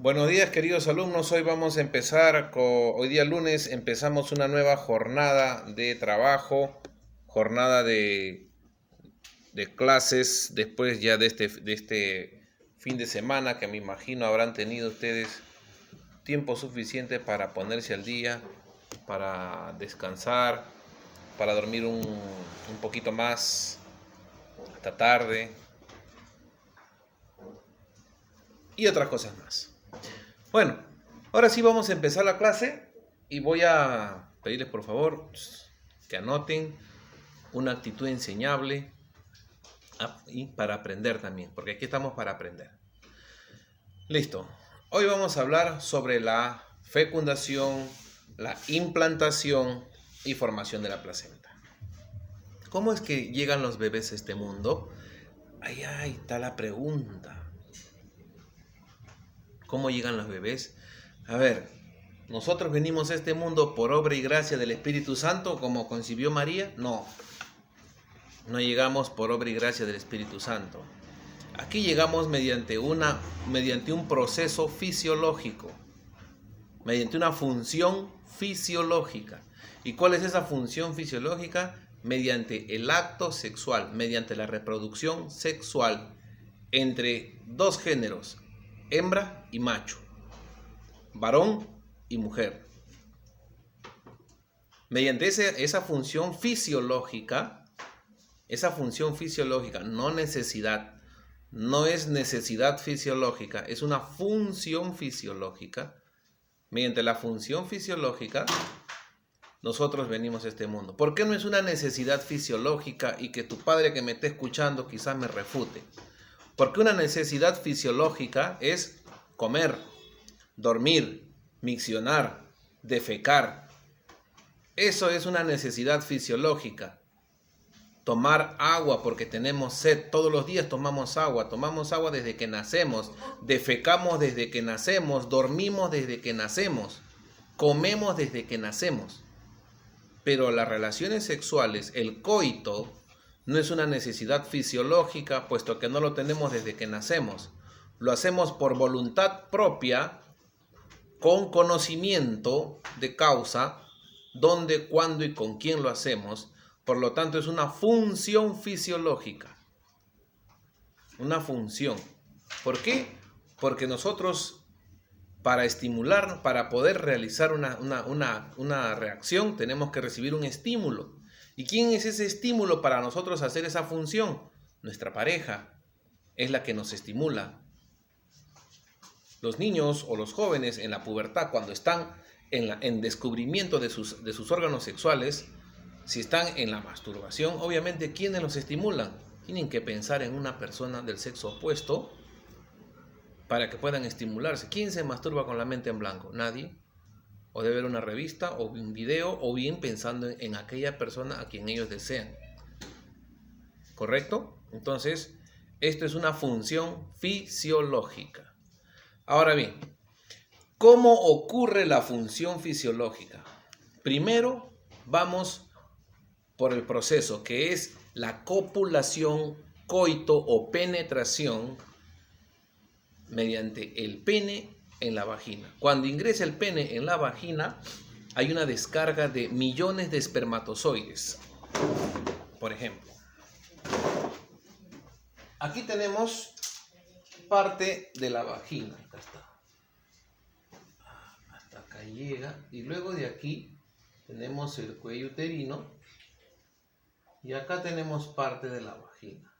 Buenos días, queridos alumnos. Hoy vamos a empezar hoy día lunes empezamos una nueva jornada de trabajo, jornada de clases después ya de este fin de semana que me imagino habrán tenido ustedes tiempo suficiente para ponerse al día, para descansar, para dormir un poquito más hasta tarde y otras cosas más. Bueno, ahora sí vamos a empezar la clase y voy a pedirles por favor que anoten una actitud enseñable y para aprender también, porque aquí estamos para aprender. Listo. Hoy vamos a hablar sobre la fecundación, la implantación y formación de la placenta. ¿Cómo es que llegan los bebés a este mundo? Ahí está la pregunta. ¿Cómo llegan los bebés? A ver, ¿nosotros venimos a este mundo por obra y gracia del Espíritu Santo como concibió María? No, no llegamos por obra y gracia del Espíritu Santo. Aquí llegamos mediante un proceso fisiológico, mediante una función fisiológica. ¿Y cuál es esa función fisiológica? Mediante el acto sexual, mediante la reproducción sexual entre dos géneros, hembra y macho, varón y mujer. Mediante esa función fisiológica, no necesidad, no es necesidad fisiológica, es una función fisiológica. Mediante la función fisiológica, nosotros venimos a este mundo. ¿Por qué no es una necesidad fisiológica y que tu padre que me esté escuchando quizás me refute? Porque una necesidad fisiológica es comer, dormir, miccionar, defecar. Eso es una necesidad fisiológica. Tomar agua porque tenemos sed. Todos los días tomamos agua desde que nacemos, defecamos desde que nacemos, dormimos desde que nacemos, comemos desde que nacemos. Pero las relaciones sexuales, el coito, no es una necesidad fisiológica, puesto que no lo tenemos desde que nacemos. Lo hacemos por voluntad propia, con conocimiento de causa, dónde, cuándo y con quién lo hacemos. Por lo tanto, es una función fisiológica. Una función. ¿Por qué? Porque nosotros, para estimular, para poder realizar una reacción, tenemos que recibir un estímulo. ¿Y quién es ese estímulo para nosotros hacer esa función? Nuestra pareja es la que nos estimula. Los niños o los jóvenes en la pubertad, cuando están en descubrimiento de sus órganos sexuales, si están en la masturbación, obviamente, ¿quiénes los estimulan? Tienen que pensar en una persona del sexo opuesto para que puedan estimularse. ¿Quién se masturba con la mente en blanco? Nadie. O de ver una revista o un video, o bien pensando en aquella persona a quien ellos desean. ¿Correcto? Entonces, esto es una función fisiológica. Ahora bien, ¿cómo ocurre la función fisiológica? Primero, vamos por el proceso que es la copulación, coito o penetración mediante el pene en la vagina. Cuando ingresa el pene en la vagina, hay una descarga de millones de espermatozoides. Por ejemplo, aquí tenemos parte de la vagina. Acá está. Hasta acá llega. Y luego de aquí tenemos el cuello uterino. Y acá tenemos parte de la vagina.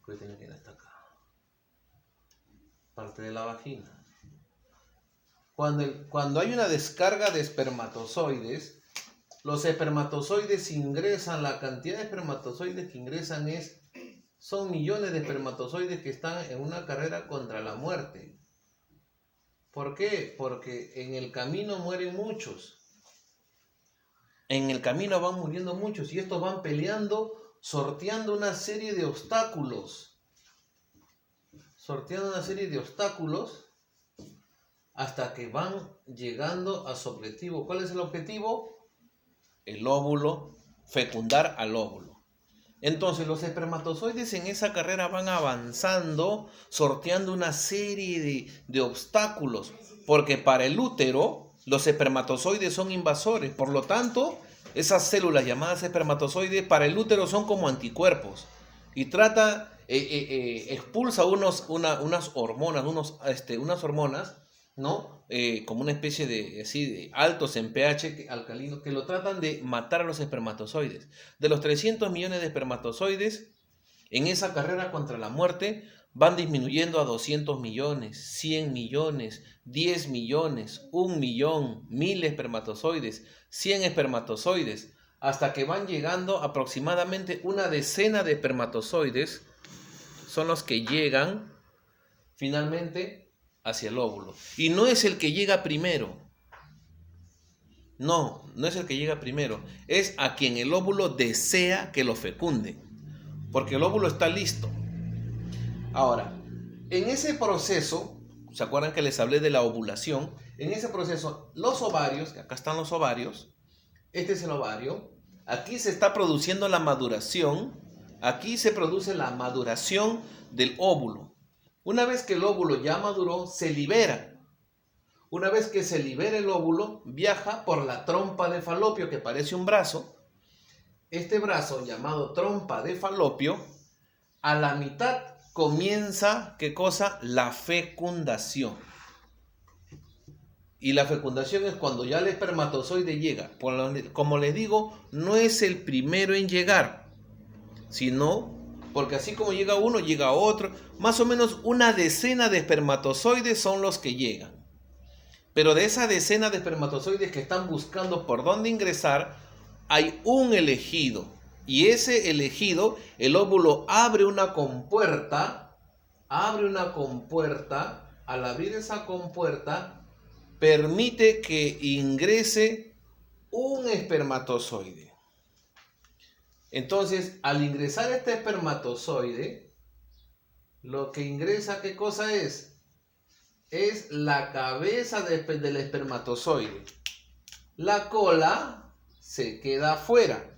Que tiene que ir hasta acá. Parte de la vagina. Cuando hay una descarga de espermatozoides, los espermatozoides ingresan, la cantidad de espermatozoides que ingresan son millones de espermatozoides que están en una carrera contra la muerte. ¿Por qué? Porque en el camino mueren muchos. En el camino van muriendo muchos y estos van peleando, sorteando una serie de obstáculos. Hasta que van llegando a su objetivo. ¿Cuál es el objetivo? El óvulo, fecundar al óvulo. Entonces los espermatozoides en esa carrera van avanzando, sorteando una serie de obstáculos, porque para el útero los espermatozoides son invasores, por lo tanto, esas células llamadas espermatozoides para el útero son como anticuerpos y expulsa unas hormonas, unas hormonas, ¿no? Como una especie de altos en pH alcalino que lo tratan de matar a los espermatozoides. De los 300 millones de espermatozoides, en esa carrera contra la muerte van disminuyendo a 200 millones, 100 millones, 10 millones, 1 millón, 1000 espermatozoides, 100 espermatozoides, hasta que van llegando aproximadamente una decena de espermatozoides, son los que llegan finalmente hacia el óvulo. Y no es el que llega primero. No es el que llega primero. Es a quien el óvulo desea que lo fecunde. Porque el óvulo está listo. Ahora, en ese proceso, ¿se acuerdan que les hablé de la ovulación? En ese proceso, los ovarios, que acá están los ovarios, este es el ovario, aquí se está produciendo la maduración, aquí se produce la maduración del óvulo. Una vez que el óvulo ya maduró, se libera. Una vez que se libera el óvulo, viaja por la trompa de falopio, que parece un brazo. Este brazo, llamado trompa de falopio, a la mitad comienza, ¿qué cosa? La fecundación. Y la fecundación es cuando ya el espermatozoide llega. Como les digo, no es el primero en llegar, sino porque así como llega uno, llega otro. Más o menos una decena de espermatozoides son los que llegan. Pero de esa decena de espermatozoides que están buscando por dónde ingresar, hay un elegido. Y ese elegido, el óvulo abre una compuerta. Al abrir esa compuerta, permite que ingrese un espermatozoide. Entonces, al ingresar este espermatozoide, lo que ingresa, ¿qué cosa es? Es la cabeza del espermatozoide. La cola se queda afuera.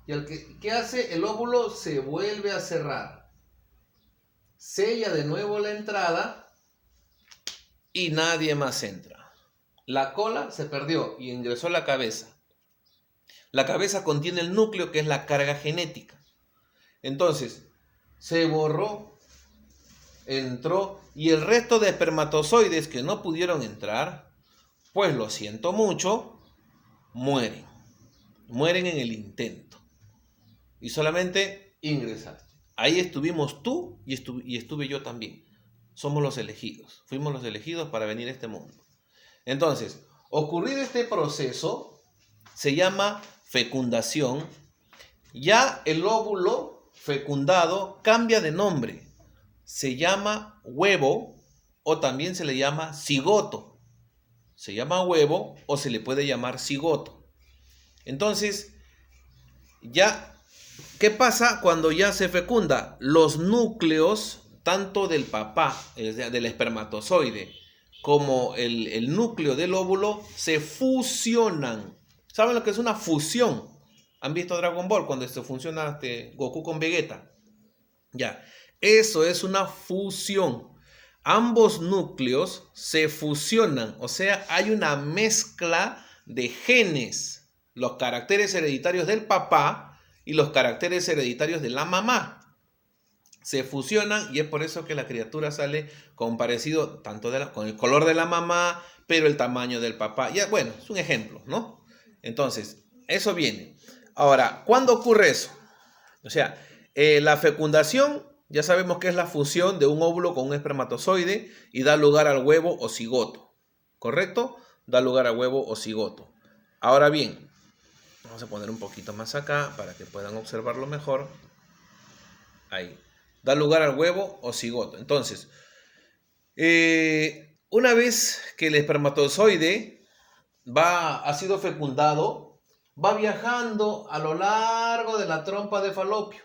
¿Y qué hace? El óvulo se vuelve a cerrar. Sella de nuevo la entrada y nadie más entra. La cola se perdió y ingresó la cabeza. La cabeza contiene el núcleo, que es la carga genética. Entonces, se borró, entró, y el resto de espermatozoides que no pudieron entrar, pues lo siento mucho, mueren. Mueren en el intento. Y solamente ingresaste. Ahí estuvimos tú y estuve yo también. Somos los elegidos. Fuimos los elegidos para venir a este mundo. Entonces, ocurrido este proceso, se llama fecundación. Ya el óvulo fecundado cambia de nombre. Se llama huevo o también se le llama cigoto. Se llama huevo o se le puede llamar cigoto. Entonces, ya, ¿qué pasa cuando ya se fecunda? Los núcleos, tanto del papá, del espermatozoide, como el núcleo del óvulo, se fusionan. ¿Saben lo que es una fusión? ¿Han visto Dragon Ball cuando se fusiona Goku con Vegeta? Ya, eso es una fusión. Ambos núcleos se fusionan, o sea, hay una mezcla de genes, los caracteres hereditarios del papá y los caracteres hereditarios de la mamá. Se fusionan y es por eso que la criatura sale con parecido tanto con el color de la mamá, pero el tamaño del papá. Ya, bueno, es un ejemplo, ¿no? Entonces, eso viene. Ahora, ¿cuándo ocurre eso? O sea, la fecundación, ya sabemos que es la fusión de un óvulo con un espermatozoide y da lugar al huevo o cigoto. ¿Correcto? Da lugar al huevo o cigoto. Ahora bien, vamos a poner un poquito más acá para que puedan observarlo mejor. Ahí. Da lugar al huevo o cigoto. Entonces, una vez que el espermatozoide ha sido fecundado, va viajando a lo largo de la trompa de falopio.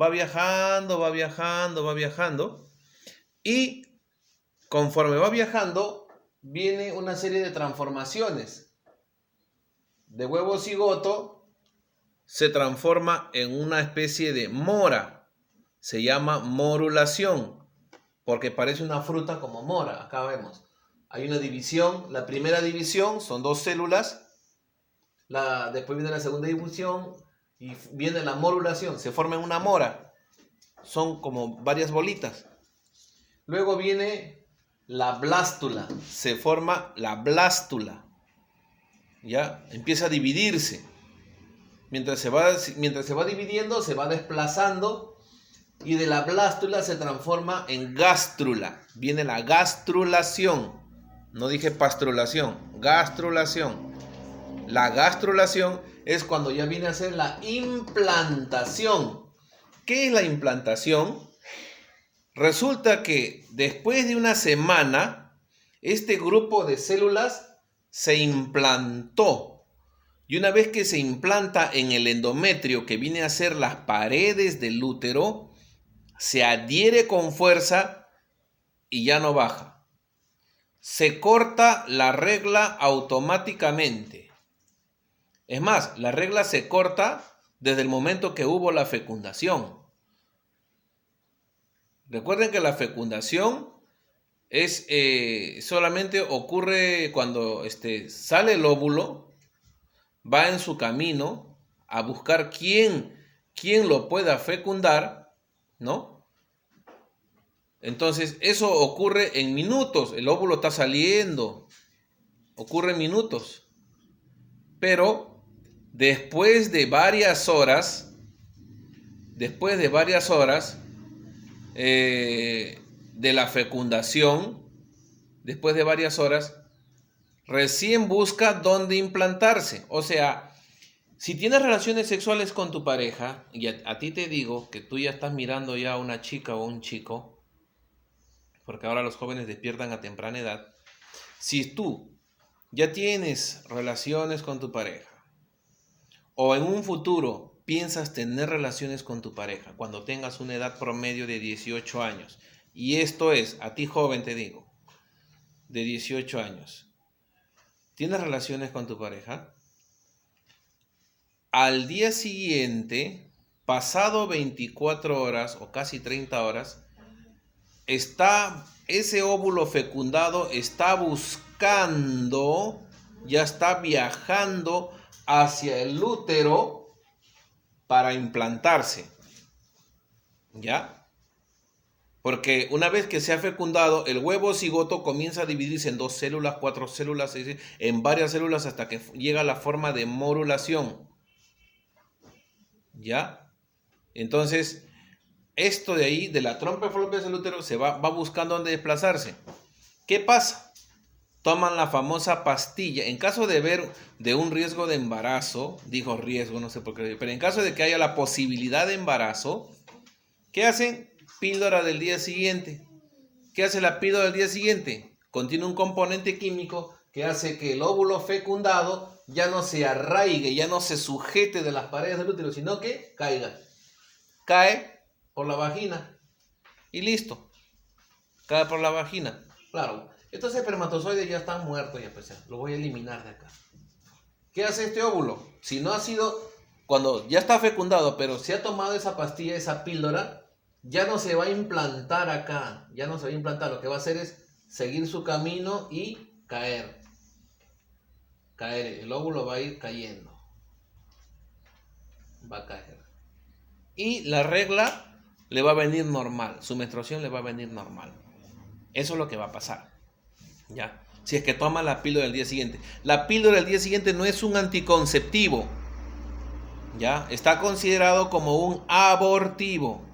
Va viajando, va viajando, va viajando. Y conforme va viajando, viene una serie de transformaciones. De huevo cigoto se transforma en una especie de mora. Se llama morulación, porque parece una fruta como mora. Acá vemos. Hay una división. La primera división son 2 células. Después viene la segunda división y viene la morulación. Se forma en una mora. Son como varias bolitas. Luego viene la blástula. Se forma la blástula. Ya empieza a dividirse. Mientras se va dividiendo, se va desplazando y de la blástula se transforma en gástrula. Viene la gastrulación. No dije pastrulación, gastrulación. La gastrulación es cuando ya viene a ser la implantación. ¿Qué es la implantación? Resulta que después de una semana, este grupo de células se implantó. Y una vez que se implanta en el endometrio, que viene a ser las paredes del útero, se adhiere con fuerza y ya no baja. Se corta la regla automáticamente. Es más, la regla se corta desde el momento que hubo la fecundación. Recuerden que la fecundación es solamente ocurre cuando sale el óvulo, va en su camino a buscar quién lo pueda fecundar, ¿no? Entonces, eso ocurre en minutos. El óvulo está saliendo. Ocurre en minutos. Pero después de varias horas, de la fecundación, después de varias horas, recién busca dónde implantarse. O sea, si tienes relaciones sexuales con tu pareja, y a ti te digo que tú ya estás mirando ya a una chica o un chico, porque ahora los jóvenes despiertan a temprana edad, si tú ya tienes relaciones con tu pareja, o en un futuro piensas tener relaciones con tu pareja, cuando tengas una edad promedio de 18 años, y esto es, a ti joven te digo, de 18 años, ¿tienes relaciones con tu pareja? Al día siguiente, pasado 24 horas o casi 30 horas, ese óvulo fecundado está buscando, ya está viajando hacia el útero para implantarse. ¿Ya? Porque una vez que se ha fecundado, el huevo cigoto comienza a dividirse en 2 células, 4 células, en varias células hasta que llega a la forma de morulación. ¿Ya? Entonces, esto de ahí, de la trompa de falopio hacia el útero, se va buscando dónde desplazarse. ¿Qué pasa? Toman la famosa pastilla. En caso de ver de un riesgo de embarazo, dijo riesgo, no sé por qué, pero en caso de que haya la posibilidad de embarazo, ¿qué hacen? Píldora del día siguiente. ¿Qué hace la píldora del día siguiente? Contiene un componente químico que hace que el óvulo fecundado ya no se arraigue, ya no se sujete de las paredes del útero, sino que caiga. Cae por la vagina y listo. Cae por la vagina. Claro, estos espermatozoides ya están muertos, ya pues, lo voy a eliminar de acá. ¿Qué hace este óvulo? Si no ha sido, cuando ya está fecundado, pero se ha tomado esa pastilla, esa píldora, ya no se va a implantar acá, ya no se va a implantar, lo que va a hacer es seguir su camino y caer, el óvulo va a ir cayendo, va a caer. Y la regla le va a venir normal, su menstruación le va a venir normal. Eso es lo que va a pasar, ¿ya? Si es que toma la píldora del día siguiente. La píldora del día siguiente no es un anticonceptivo, ¿ya? Está considerado como un abortivo.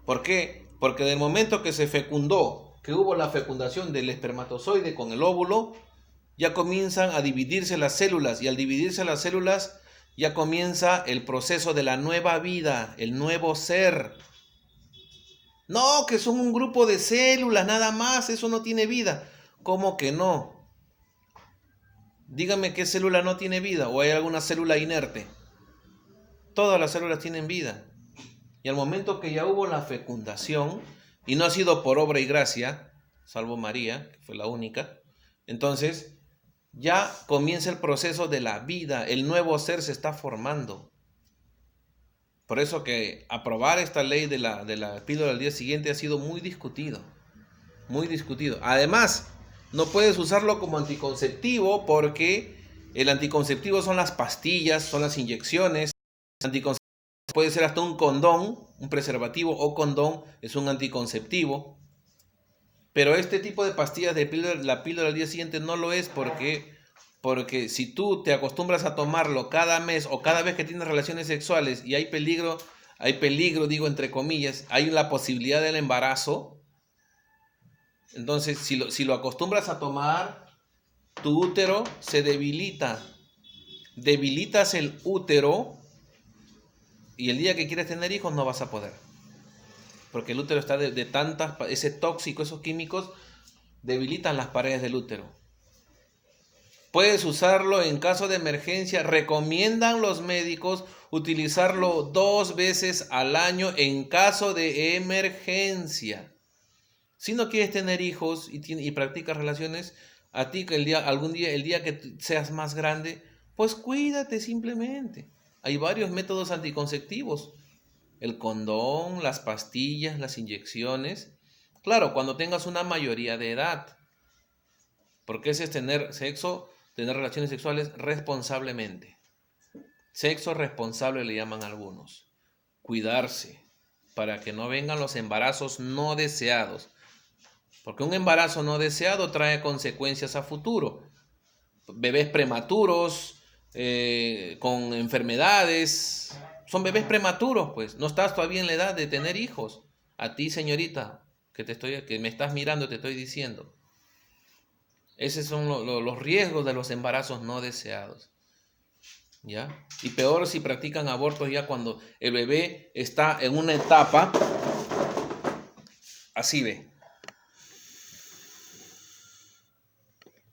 ¿Por qué? Porque del momento que se fecundó, que hubo la fecundación del espermatozoide con el óvulo, ya comienzan a dividirse las células, y al dividirse las células ya comienza el proceso de la nueva vida, el nuevo ser. No, que son un grupo de células nada más, eso no tiene vida. ¿Cómo que no? Dígame qué célula no tiene vida, o hay alguna célula inerte. Todas las células tienen vida. Y al momento que ya hubo la fecundación, y no ha sido por obra y gracia, salvo María, que fue la única, entonces ya comienza el proceso de la vida, el nuevo ser se está formando. Por eso que aprobar esta ley de la píldora al día siguiente ha sido muy discutido. Muy discutido. Además, no puedes usarlo como anticonceptivo porque el anticonceptivo son las pastillas, son las inyecciones. Anticonceptivo puede ser hasta un condón, un preservativo o condón es un anticonceptivo. Pero este tipo de pastillas de la píldora al día siguiente no lo es porque si tú te acostumbras a tomarlo cada mes o cada vez que tienes relaciones sexuales y hay peligro, digo entre comillas, hay la posibilidad del embarazo. Entonces, si lo acostumbras a tomar, tu útero se debilita. Debilitas el útero y el día que quieres tener hijos no vas a poder. Porque el útero está de tantas, ese tóxico, esos químicos debilitan las paredes del útero. Puedes usarlo en caso de emergencia. Recomiendan los médicos utilizarlo 2 veces al año en caso de emergencia. Si no quieres tener hijos y practicas relaciones, a ti que el día que seas más grande, pues cuídate simplemente. Hay varios métodos anticonceptivos. El condón, las pastillas, las inyecciones. Claro, cuando tengas una mayoría de edad. Porque ese es tener relaciones sexuales responsablemente. Sexo responsable le llaman algunos. Cuidarse para que no vengan los embarazos no deseados. Porque un embarazo no deseado trae consecuencias a futuro. Bebés prematuros, con enfermedades. Son bebés prematuros, pues. No estás todavía en la edad de tener hijos. A ti, señorita, que me estás mirando, te estoy diciendo. Esos son los riesgos de los embarazos no deseados. ¿Ya? Y peor si practican abortos ya cuando el bebé está en una etapa. Así ve.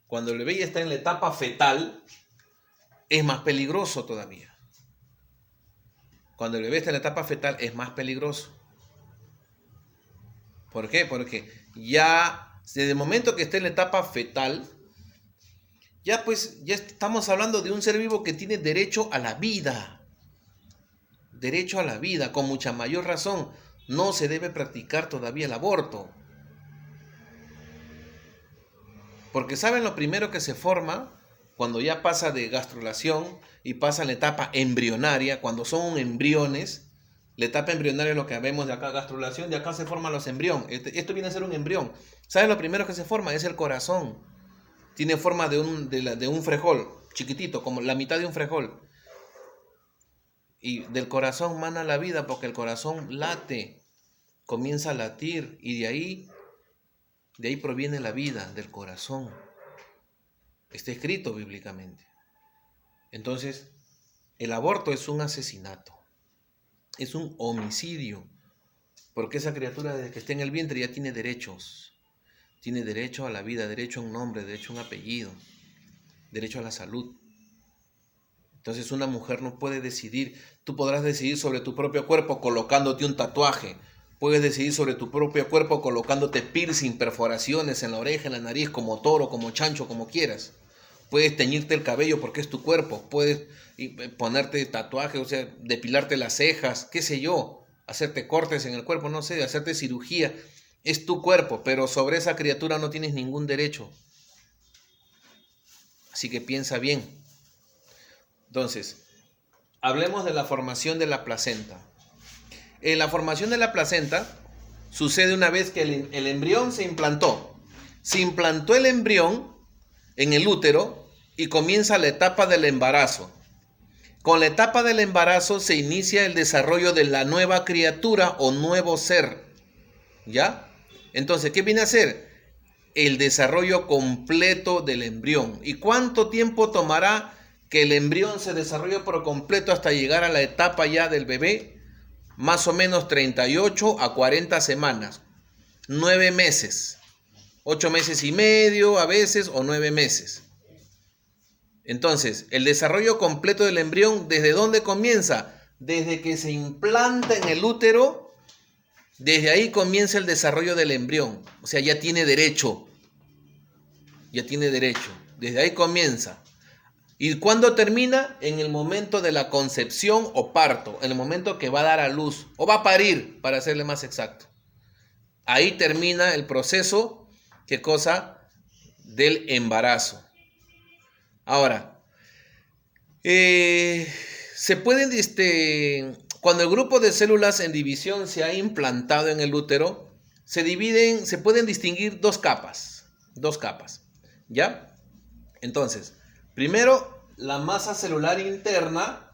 Cuando el bebé ya está en la etapa fetal, es más peligroso todavía. Cuando el bebé está en la etapa fetal, es más peligroso. ¿Por qué? Porque ya, desde el momento que esté en la etapa fetal, ya estamos hablando de un ser vivo que tiene derecho a la vida. Derecho a la vida, con mucha mayor razón. No se debe practicar todavía el aborto. Porque ¿saben lo primero que se forma cuando ya pasa de gastrulación y pasa a la etapa embrionaria? Cuando son embriones, la etapa embrionaria es lo que vemos de acá, gastrulación, de acá se forman los embriones. Esto viene a ser un embrión. ¿Saben lo primero que se forma? Es el corazón. Tiene forma de un frejol, chiquitito, como la mitad de un frejol. Y del corazón mana la vida porque el corazón late, comienza a latir y de ahí proviene la vida, del corazón. Está escrito bíblicamente. Entonces, el aborto es un asesinato, es un homicidio, porque esa criatura desde que está en el vientre ya tiene derechos. Tiene derecho a la vida, derecho a un nombre, derecho a un apellido, derecho a la salud. Entonces una mujer no puede decidir. Tú podrás decidir sobre tu propio cuerpo colocándote un tatuaje. Puedes decidir sobre tu propio cuerpo colocándote piercing, perforaciones en la oreja, en la nariz, como toro, como chancho, como quieras. Puedes teñirte el cabello porque es tu cuerpo. Puedes ponerte tatuaje, o sea, depilarte las cejas, qué sé yo. Hacerte cortes en el cuerpo, no sé, hacerte cirugía. Es tu cuerpo, pero sobre esa criatura no tienes ningún derecho. Así que piensa bien. Entonces, hablemos de la formación de la placenta. La formación de la placenta sucede una vez que el embrión se implantó. Se implantó el embrión en el útero y comienza la etapa del embarazo. Con la etapa del embarazo se inicia el desarrollo de la nueva criatura o nuevo ser. ¿Ya? Entonces, ¿qué viene a ser? El desarrollo completo del embrión. ¿Y cuánto tiempo tomará que el embrión se desarrolle por completo hasta llegar a la etapa ya del bebé? Más o menos 38 a 40 semanas. 9 meses. 8 meses y medio a veces o 9 meses. Entonces, el desarrollo completo del embrión, ¿desde dónde comienza? Desde que se implanta en el útero. Desde ahí comienza el desarrollo del embrión. O sea, ya tiene derecho. Ya tiene derecho. Desde ahí comienza. ¿Y cuándo termina? En el momento de la concepción o parto, en el momento que va a dar a luz o va a parir, para serle más exacto. Ahí termina el proceso, ¿qué cosa? Del embarazo. Ahora, se pueden, cuando el grupo de células en división se ha implantado en el útero, se pueden distinguir dos capas, ¿ya? Entonces, primero, la masa celular interna.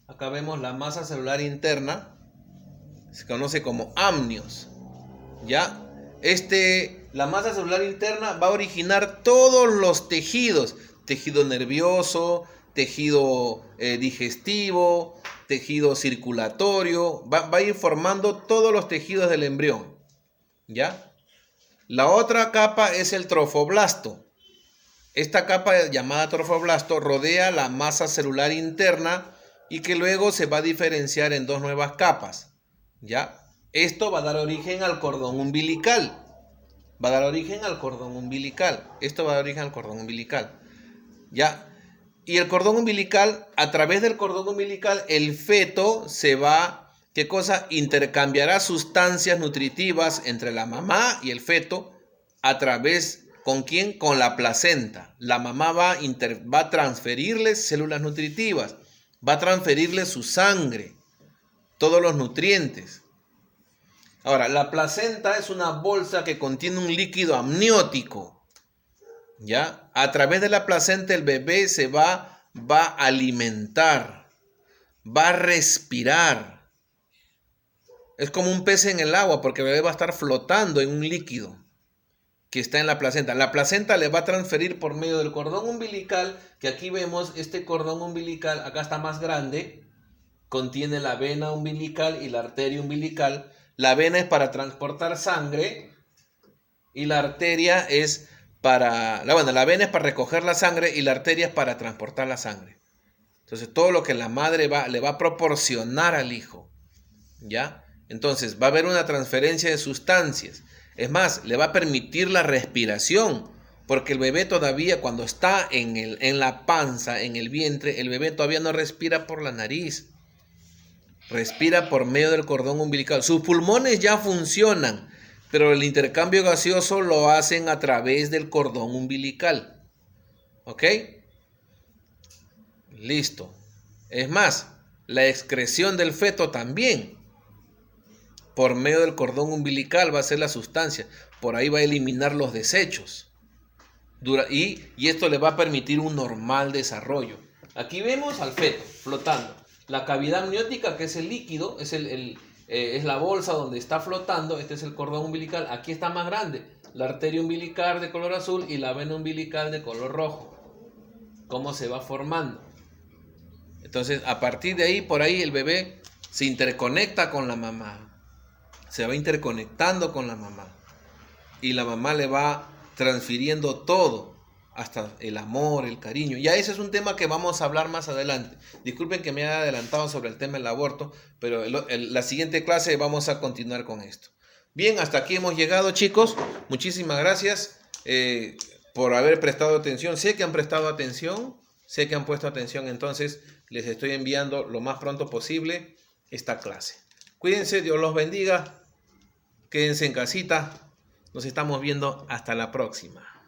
Acá vemos la masa celular interna. Se conoce como amnios. ¿Ya? La masa celular interna va a originar todos los tejidos. Tejido nervioso, tejido digestivo, tejido circulatorio. Va a ir formando todos los tejidos del embrión. ¿Ya? La otra capa es el trofoblasto. Esta capa llamada trofoblasto rodea la masa celular interna y que luego se va a diferenciar en dos nuevas capas. ¿Ya? Esto va a dar origen al cordón umbilical. Esto va a dar origen al cordón umbilical. ¿Ya? Y el cordón umbilical, a través del cordón umbilical, el feto se va, ¿qué cosa? Intercambiará sustancias nutritivas entre la mamá y el feto a través, ¿con quién? Con la placenta. La mamá va a transferirle células nutritivas, va a transferirle su sangre, todos los nutrientes. Ahora, la placenta es una bolsa que contiene un líquido amniótico. ¿Ya? A través de la placenta el bebé se va a alimentar, va a respirar. Es como un pez en el agua porque el bebé va a estar flotando en un líquido que está en la placenta. La placenta le va a transferir por medio del cordón umbilical, que aquí vemos este cordón umbilical, acá está más grande, contiene la vena umbilical y la arteria umbilical. La vena es para transportar sangre y la arteria es la vena es para recoger la sangre y la arteria es para transportar la sangre. Entonces todo lo que la madre le va a proporcionar al hijo, ¿ya? Entonces va a haber una transferencia de sustancias. Es más, le va a permitir la respiración, porque el bebé todavía cuando está en la panza, en el vientre, el bebé todavía no respira por la nariz. Respira por medio del cordón umbilical. Sus pulmones ya funcionan, pero el intercambio gaseoso lo hacen a través del cordón umbilical. ¿Ok? Listo. Es más, la excreción del feto también. Por medio del cordón umbilical va a ser la sustancia. Por ahí va a eliminar los desechos. Y esto le va a permitir un normal desarrollo. Aquí vemos al feto flotando. La cavidad amniótica, que es el líquido, es la bolsa donde está flotando. Este es el cordón umbilical. Aquí está más grande. La arteria umbilical de color azul y la vena umbilical de color rojo. ¿Cómo se va formando? Entonces, a partir de ahí, por ahí el bebé se interconecta con la mamá. Se va interconectando con la mamá. Y la mamá le va transfiriendo todo, hasta el amor, el cariño. Ya ese es un tema que vamos a hablar más adelante. Disculpen que me haya adelantado sobre el tema del aborto, pero la siguiente clase vamos a continuar con esto. Bien, hasta aquí hemos llegado, chicos. Muchísimas gracias por haber prestado atención. Sé que han prestado atención, sé que han puesto atención, entonces les estoy enviando lo más pronto posible esta clase. Cuídense, Dios los bendiga. Quédense en casita. Nos estamos viendo hasta la próxima.